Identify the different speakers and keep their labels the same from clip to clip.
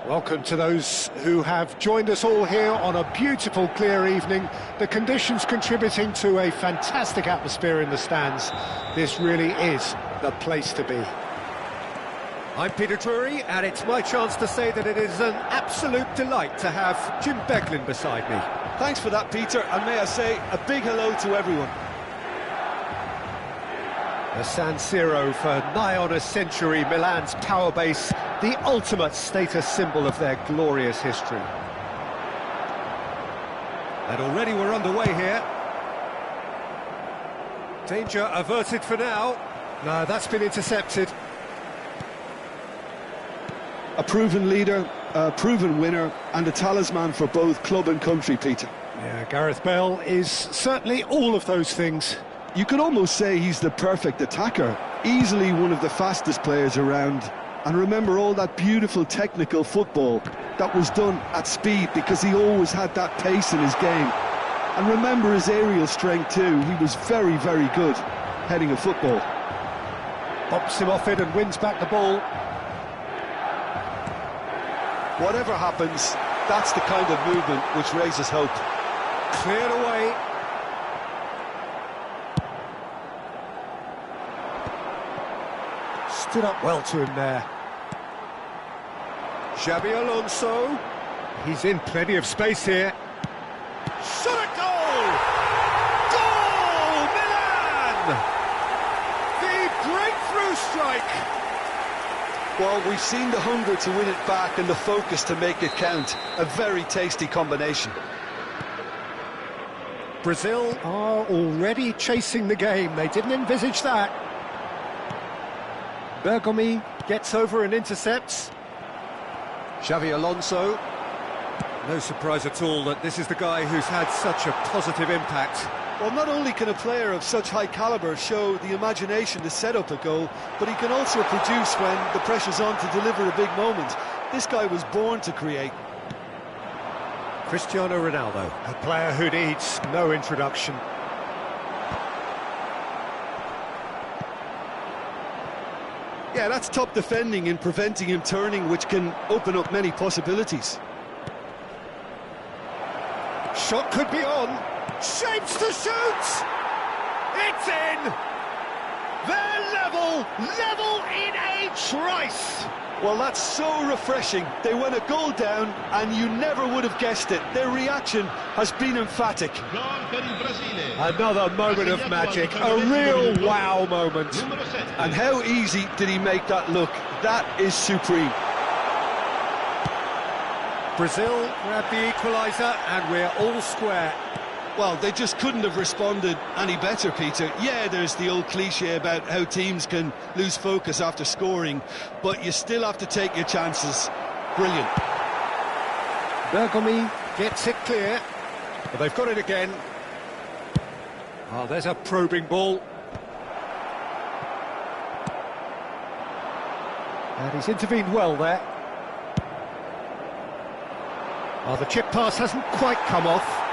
Speaker 1: Welcome to those who have joined us all here on a beautiful, clear evening. The conditions contributing to a fantastic atmosphere in the stands. This really is the place to be. I'm Peter Drury, and it's my chance to say that it is an absolute delight to have Jim Beglin beside me.
Speaker 2: Thanks for that, Peter, and may I say a big hello to everyone.
Speaker 1: The San Siro for nigh on a century, Milan's power base, the ultimate status symbol of their glorious history. And already we're underway here. Danger averted for now. No, that's been intercepted.
Speaker 2: A proven leader, a proven winner, and a talisman for both club and country, Peter.
Speaker 1: Yeah, Gareth Bale is certainly all of those things.
Speaker 2: You could almost say he's the perfect attacker, easily one of the fastest players around. And remember all that beautiful technical football that was done at speed, because he always had that pace in his game. And remember his aerial strength too. He was very, very good heading a football.
Speaker 1: Bops him off it and wins back the ball.
Speaker 2: Whatever happens, that's the kind of movement which raises hope.
Speaker 1: Cleared away. Stood up well to him there. Xabi Alonso. He's in plenty of space here. Shot at goal! Goal! Milan! The breakthrough strike!
Speaker 2: Well, we've seen the hunger to win it back and the focus to make it count. A very tasty combination.
Speaker 1: Brazil are already chasing the game. They didn't envisage that. Bergomi gets over and intercepts. Xabi Alonso. No surprise at all that this is the guy who's had such a positive impact.
Speaker 2: Well, not only can a player of such high calibre show the imagination to set up a goal, but he can also produce when the pressure's on to deliver a big moment. This guy was born to create.
Speaker 1: Cristiano Ronaldo, a player who needs no introduction.
Speaker 2: Yeah, that's top defending and preventing him turning, which can open up many possibilities.
Speaker 1: Shot could be on. Shapes to shoot! It's in! They're level in a trice!
Speaker 2: Well, that's so refreshing. They went a goal down, and you never would have guessed it. Their reaction has been emphatic.
Speaker 1: Another moment of magic, a real wow moment.
Speaker 2: And how easy did he make that look? That is supreme.
Speaker 1: Brazil grab the equaliser, and we're all square.
Speaker 2: Well, they just couldn't have responded any better, Peter. Yeah, there's the old cliche about how teams can lose focus after scoring, but you still have to take your chances. Brilliant.
Speaker 1: Bergomi gets it clear, but they've got it again. Oh, there's a probing ball. And he's intervened well there. Oh, the chip pass hasn't quite come off.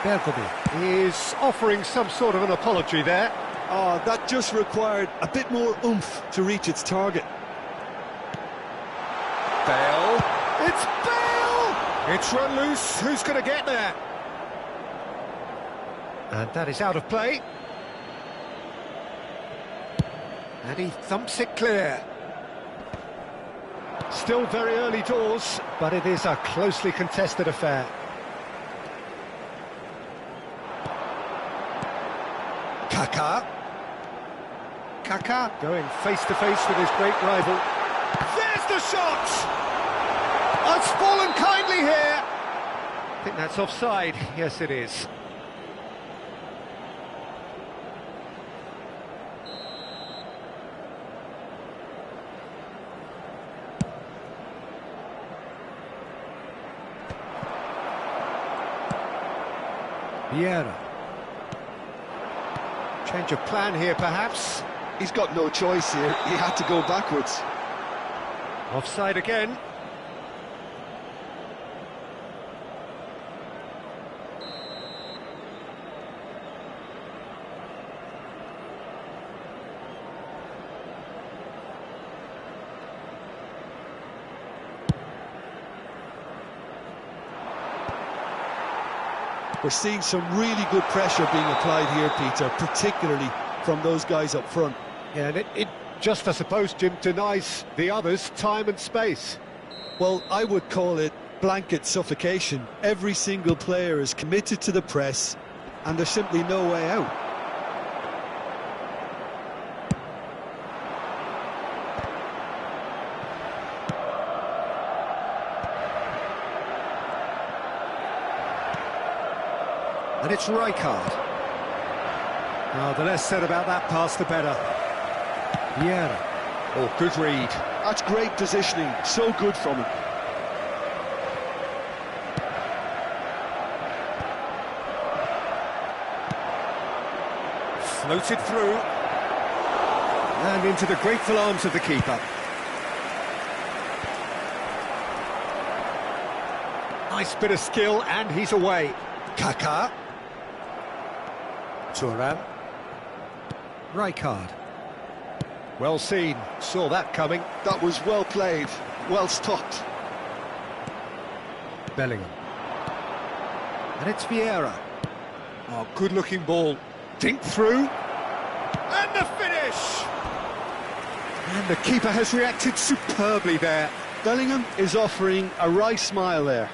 Speaker 1: Bergomi is offering some sort of an apology there.
Speaker 2: Oh, that just required a bit more oomph to reach its target.
Speaker 1: Bale. It's Bale! It's run loose. Who's going to get there? And that is out of play. And he thumps it clear. Still very early doors, but it is a closely contested affair. Kaká going face-to-face with his great rival. There's the shot! It's fallen kindly here! I think that's offside. Yes, it is. Vieira. Change of plan here, perhaps.
Speaker 2: He's got no choice here. He had to go backwards.
Speaker 1: Offside again.
Speaker 2: We're seeing some really good pressure being applied here, Peter, particularly from those guys up front.
Speaker 1: Yeah, and it just, I suppose, Jim, denies the others time and space.
Speaker 2: Well, I would call it blanket suffocation. Every single player is committed to the press, and there's simply no way out.
Speaker 1: And it's Rijkaard. Oh, the less said about that pass, the better. Vieira. Oh, good read.
Speaker 2: That's great positioning. So good from him.
Speaker 1: Floated through. And into the grateful arms of the keeper. Nice bit of skill, and he's away. Kaká. Thuram. Rijkaard. Well seen, saw that coming.
Speaker 2: That was well played, well stopped.
Speaker 1: Bellingham. And it's Vieira. Oh, good-looking ball. Dink through. And the finish! And the keeper has reacted superbly there.
Speaker 2: Bellingham is offering a wry smile there.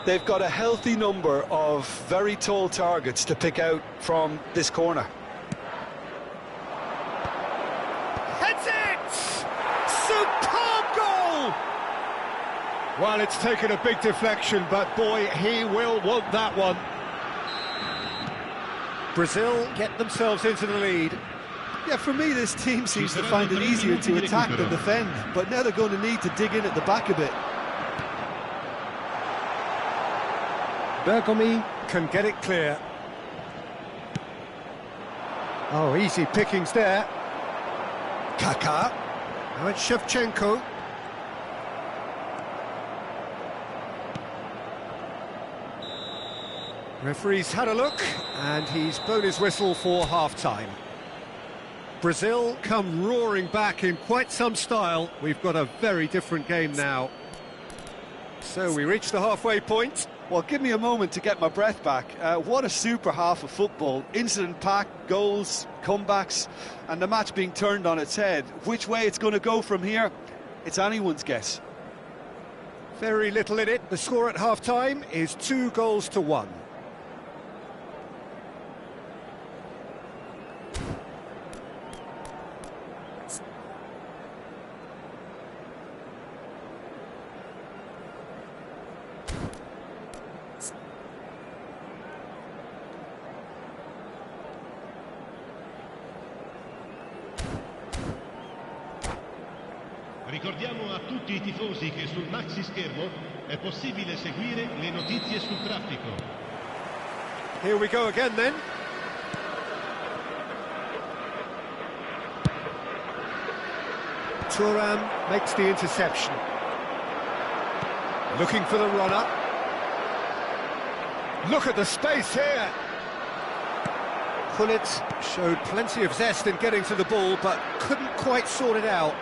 Speaker 2: They've got a healthy number of very tall targets to pick out from this corner.
Speaker 1: Heads it! Superb goal! Well, it's taken a big deflection, but boy, he will want that one. Brazil get themselves into the lead.
Speaker 2: Yeah, for me, this team seems to find it easier to attack than defend, but now they're going to need to dig in at the back a bit.
Speaker 1: Bergomi can get it clear. Oh, easy pickings there. Kaká. Now it's Shevchenko. Referee's had a look, and he's blown his whistle for half-time. Brazil come roaring back in quite some style. We've got a very different game now. So we reach the halfway point.
Speaker 2: Well, give me a moment to get my breath back. What a super half of football. Incident-packed, goals, comebacks, and the match being turned on its head. Which way it's going to go from here, it's anyone's guess.
Speaker 1: Very little in it. The score at half-time is 2-1.
Speaker 3: Ricordiamo a tutti I tifosi che sul maxi schermo è possibile seguire le notizie sul traffico.
Speaker 1: Here we go again then. Thuram makes the interception. Looking for the runner. Look at the space here. Gullit showed plenty of zest in getting to the ball, but couldn't quite sort it out.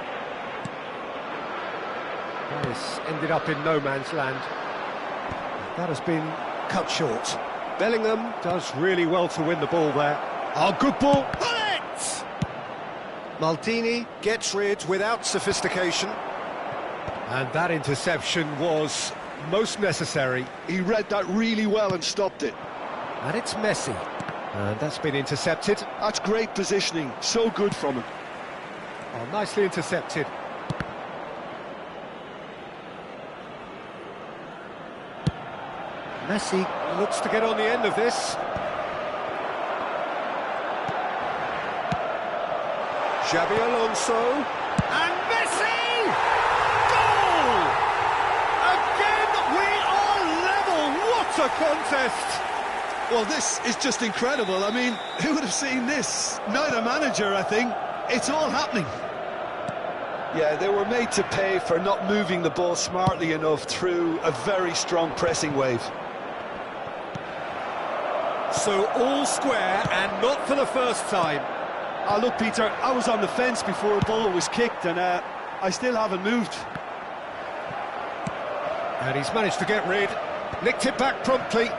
Speaker 1: This ended up in no man's land. That has been cut short. Bellingham does really well to win the ball there. Oh, good ball. Gullit! Maldini gets rid without sophistication. And that interception was most necessary.
Speaker 2: He read that really well and stopped it.
Speaker 1: And it's Messi. And that's been intercepted.
Speaker 2: That's great positioning. So good from him.
Speaker 1: Oh, nicely intercepted. Messi looks to get on the end of this. Xabi Alonso. And Messi! Goal! Again, we are level. What a contest!
Speaker 2: Well, this is just incredible. I mean, who would have seen this? Not a manager, I think. It's all happening. Yeah, they were made to pay for not moving the ball smartly enough through a very strong pressing wave.
Speaker 1: So all square, and not for the first time.
Speaker 2: Oh, look, Peter, I was on the fence before a ball was kicked, and I still haven't moved.
Speaker 1: And he's managed to get rid. Nicked it back promptly.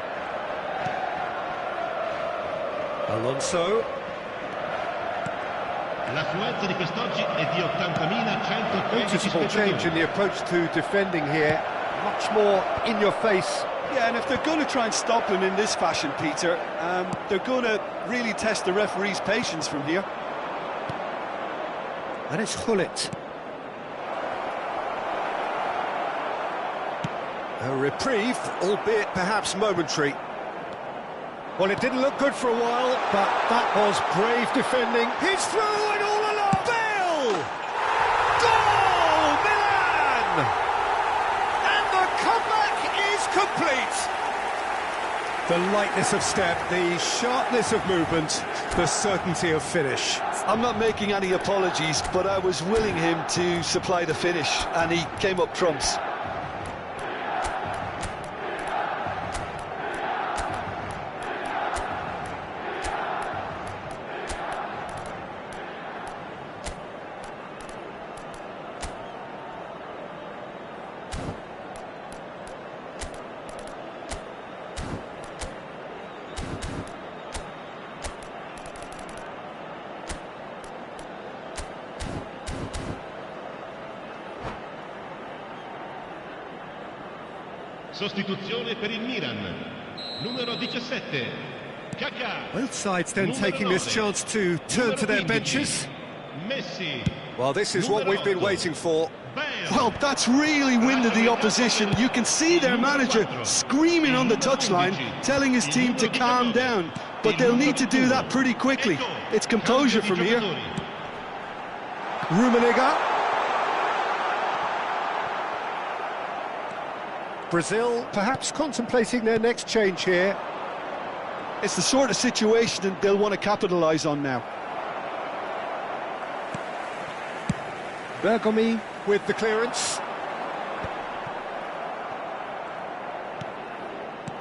Speaker 1: Alonso.
Speaker 3: L'affluenza di quest'oggi è di 80.113
Speaker 1: Noticeable change
Speaker 3: spettatori.
Speaker 1: in the approach to defending here. Much more in your face.
Speaker 2: Yeah, and if they're going to try and stop him in this fashion, Peter, they're going to really test the referee's patience from here.
Speaker 1: And it's Gullit. A reprieve, albeit perhaps momentary. Well, it didn't look good for a while, but that was brave defending. He's through and all along. Bale! Goal! Milan! And the comeback is complete. The lightness of step, the sharpness of movement, the certainty of finish.
Speaker 2: I'm not making any apologies, but I was willing him to supply the finish, and he came up trumps.
Speaker 3: Sostituzione per il Milan. Numero 17. Kaká.
Speaker 1: Both sides then taking this chance to turn to their benches.
Speaker 3: Messi.
Speaker 1: Well, this is what we've been waiting for.
Speaker 2: Well, that's really winded the opposition. You can see their manager screaming on the touchline, telling his team to calm down. But they'll need to do that pretty quickly. It's composure from here.
Speaker 1: Rummenigge. Brazil perhaps contemplating their next change here.
Speaker 2: It's the sort of situation that they'll want to capitalise on now.
Speaker 1: Bergomi with the clearance.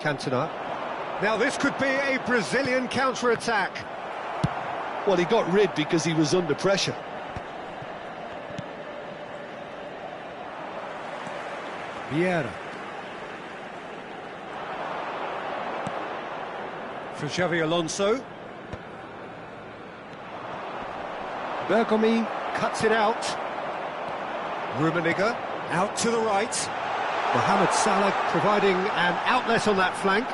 Speaker 1: Cantona. Now this could be a Brazilian counter-attack.
Speaker 2: Well, he got rid because he was under pressure.
Speaker 1: Vieira. For Xavi Alonso. Bergomi cuts it out. Rummenigge out to the right. Mohamed Salah providing an outlet on that flank.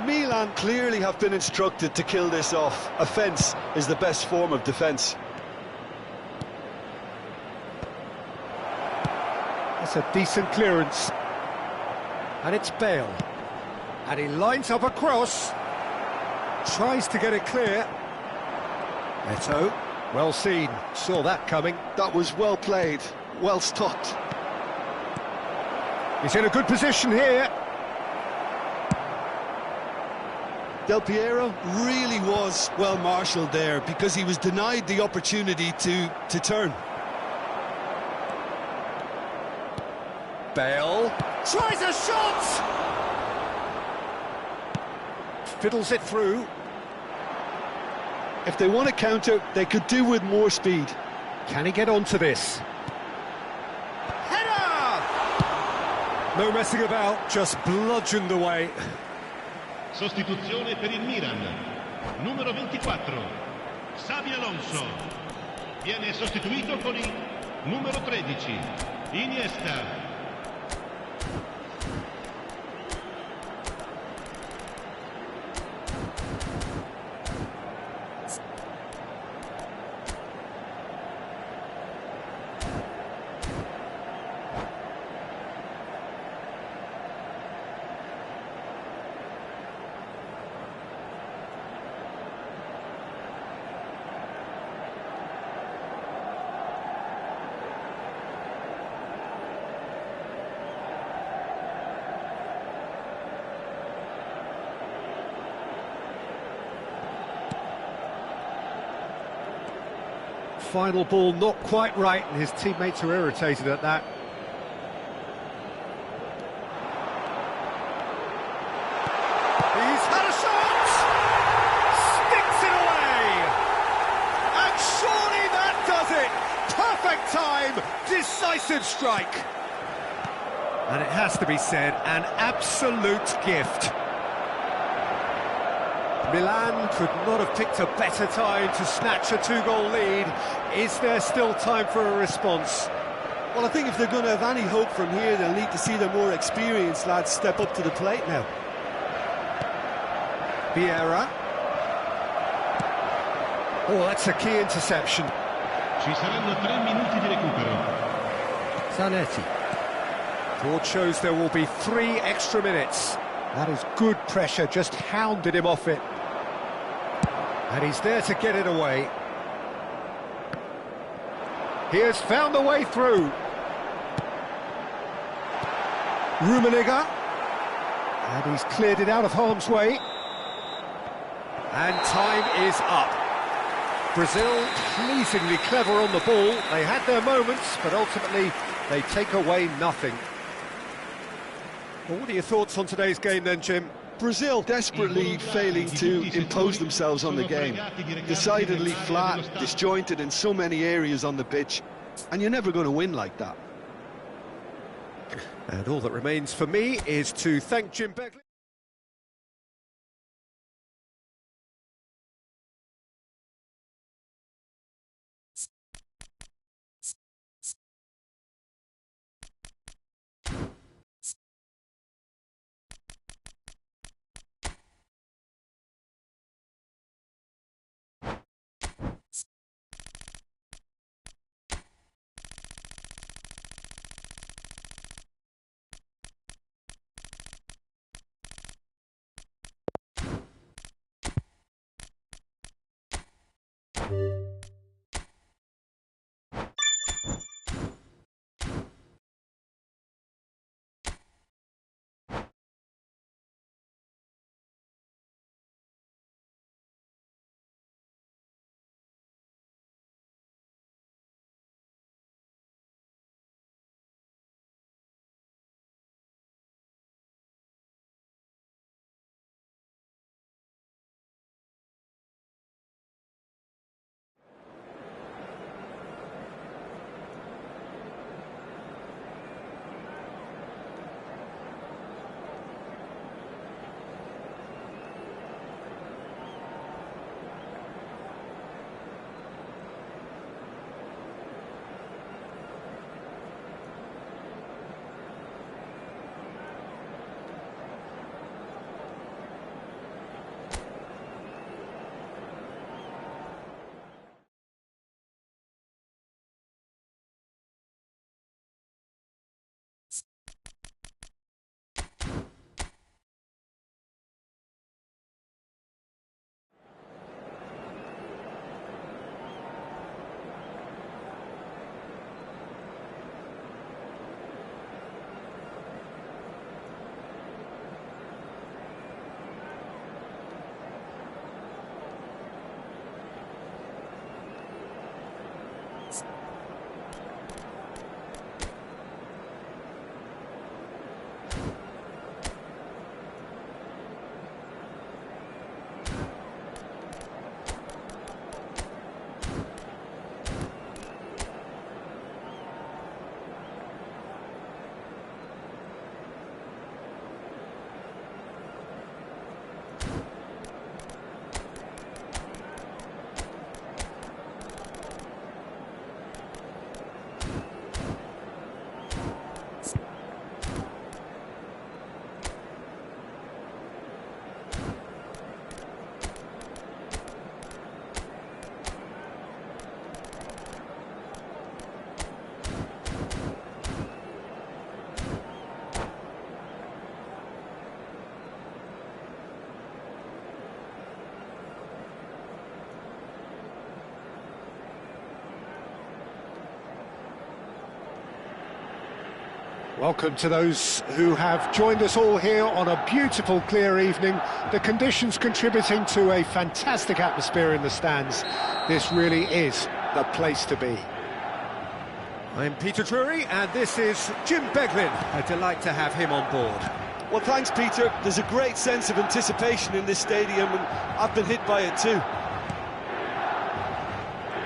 Speaker 2: Milan clearly have been instructed to kill this off. Offence is the best form of defence.
Speaker 1: That's a decent clearance. And it's Bale. And he lines up a cross. Tries to get it clear. Eto'o, well seen, saw that coming.
Speaker 2: That was well played, well stopped.
Speaker 1: He's in a good position here.
Speaker 2: Del Piero really was well marshalled there because he was denied the opportunity to turn.
Speaker 1: Bale tries a shot! Fiddles it through.
Speaker 2: If they want to counter, they could do with more speed.
Speaker 1: Can he get onto this? Header! No messing about, just bludgeoned away.
Speaker 3: Sostituzione per il Milan. Numero 24, Xabi Alonso. Viene sostituito con il numero 13, Iniesta.
Speaker 1: Final ball not quite right, and his teammates are irritated at that. He's had a shot! Sticks it away! And surely that does it! Perfect time, decisive strike! And it has to be said, an absolute gift. Milan could not have picked a better time to snatch a two-goal lead. Is there still time for a response?
Speaker 2: Well, I think if they're going to have any hope from here, they'll need to see the more experienced lads step up to the plate now.
Speaker 1: Vieira. Oh, that's a key interception.
Speaker 3: Ci saranno 3 minuti di recupero.
Speaker 1: Zanetti. Board shows there will be 3 extra minutes. That is good pressure, just hounded him off it. And he's there to get it away. He has found a way through. Rummenigge. And he's cleared it out of harm's way. And time is up. Brazil pleasingly clever on the ball. They had their moments, but ultimately they take away nothing. Well, what are your thoughts on today's game then, Jim?
Speaker 2: Brazil desperately failing to impose themselves on the game. Decidedly flat, disjointed in so many areas on the pitch, and you're never going to win like that.
Speaker 1: And all that remains for me is to thank Jim Begley. Welcome to those who have joined us all here on a beautiful, clear evening. The conditions contributing to a fantastic atmosphere in the stands. This really is the place to be.
Speaker 4: I'm Peter Drury, and this is Jim Beglin. A delight to have him on board.
Speaker 2: Well, thanks, Peter. There's a great sense of anticipation in this stadium, and I've been hit by it too.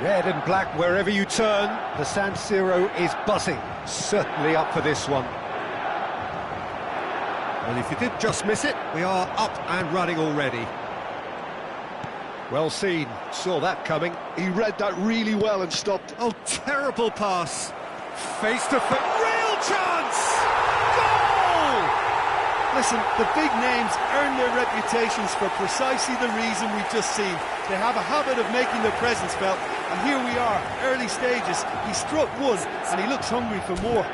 Speaker 1: Red and black wherever you turn, the San Siro is buzzing. Certainly up for this one.
Speaker 4: Well, if you did just miss it, we are up and running already.
Speaker 1: Well seen, saw that coming.
Speaker 2: He read that really well and stopped.
Speaker 4: Oh, terrible pass. Face to face. Real chance! Goal!
Speaker 2: Listen, the big names earn their reputations for precisely the reason we've just seen. They have a habit of making their presence felt, and here we are, early stages. He struck one, and he looks hungry for more.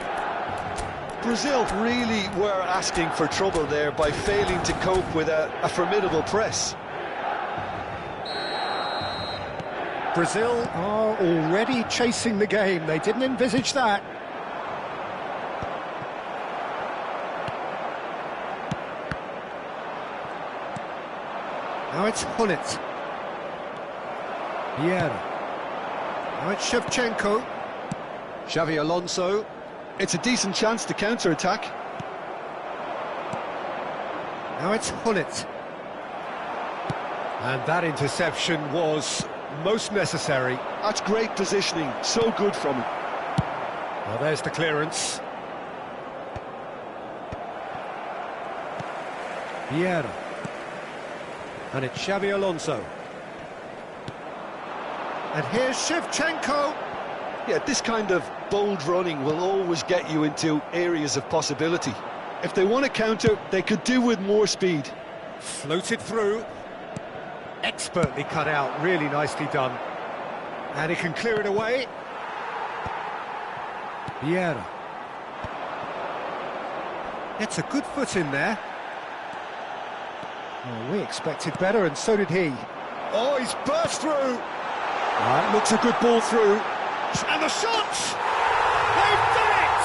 Speaker 2: Brazil really were asking for trouble there by failing to cope with a formidable press.
Speaker 1: Brazil are already chasing the game. They didn't envisage that. Now it's Hullet. Vieira. Now it's Shevchenko. Xavi Alonso.
Speaker 2: It's a decent chance to counter-attack.
Speaker 1: Now it's Hullet. And that interception was most necessary.
Speaker 2: That's great positioning, so good from him.
Speaker 1: Well, there's the clearance. Vieira. And it's Xavi Alonso. And here's Shevchenko.
Speaker 2: Yeah, this kind of bold running will always get you into areas of possibility. If they want to counter, they could do with more speed.
Speaker 1: Floated through. Expertly cut out, really nicely done. And he can clear it away. Vieira. Gets a good foot in there. Well, we expected better, and so did he. Oh, he's burst through. That looks a good ball through. And the shot! They've done it!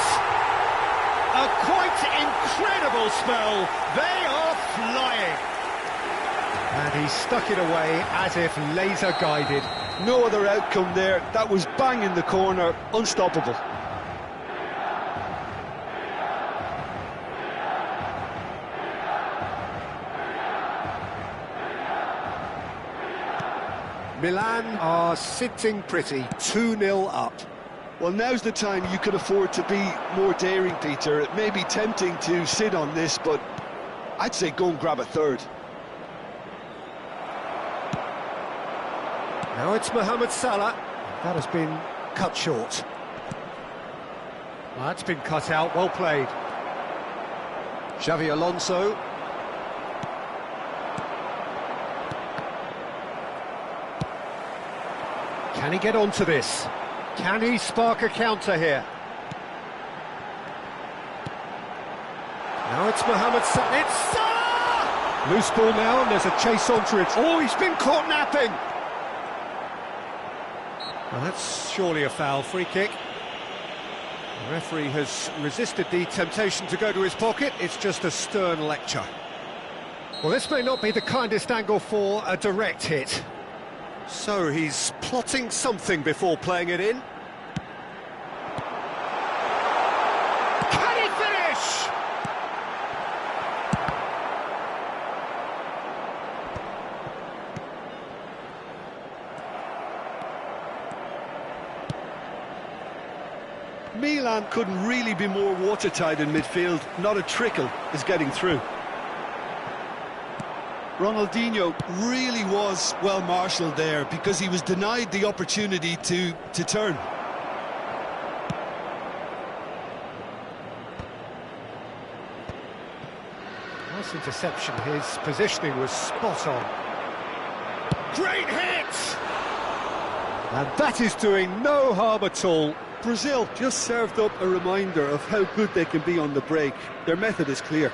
Speaker 1: A quite incredible spell. They are flying. And he stuck it away as if laser-guided.
Speaker 2: No other outcome there. That was bang in the corner, unstoppable.
Speaker 1: Milan are sitting pretty, 2-0 up.
Speaker 2: Well, now's the time you can afford to be more daring, Peter. It may be tempting to sit on this, but I'd say go and grab a third.
Speaker 1: Now it's Mohamed Salah. That has been cut short. That's been cut out, well played. Xavi Alonso. Can he get onto this? Can he spark a counter here? Now it's Mohamed Salah. It's Salah! Loose ball now, and there's a chase onto it. Oh, he's been caught napping! Well, that's surely a foul. Free kick. The referee has resisted the temptation to go to his pocket. It's just a stern lecture. Well, this may not be the kindest angle for a direct hit. So he's plotting something before playing it in. Can he finish?
Speaker 2: Milan couldn't really be more watertight in midfield. Not a trickle is getting through. Ronaldinho really was well marshalled there because he was denied the opportunity to turn.
Speaker 1: Nice interception. His positioning was spot on. Great hit! And that is doing no harm at all.
Speaker 2: Brazil just served up a reminder of how good they can be on the break. Their method is clear.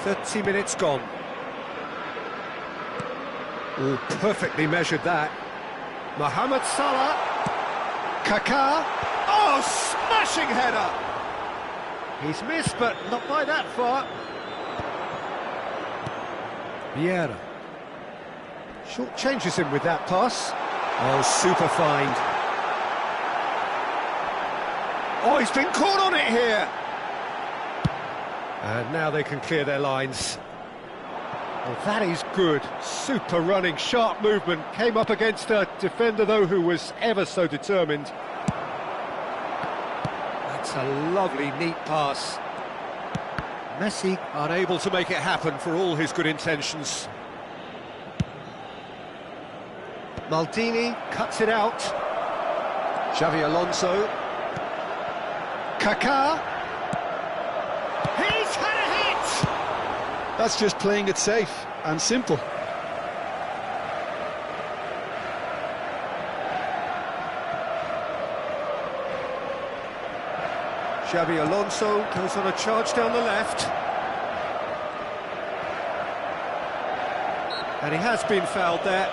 Speaker 1: "30 minutes gone." Oh, perfectly measured that.
Speaker 4: Mohamed Salah. Kaká. Oh, smashing header! He's missed, but not by that far. Vieira. Short changes him with that pass. Oh, super find. Oh, he's been caught on it here. And now they can clear their lines. Well, that is good. Super running, sharp movement. Came up against a defender, though, who was ever so determined. That's a lovely, neat pass. Messi unable to make it happen for all his good intentions. Maldini cuts it out. Xavi Alonso. Kaká. He's had a hit!
Speaker 2: That's just playing it safe and simple.
Speaker 4: Xavi Alonso goes on a charge down the left. And he has been fouled there.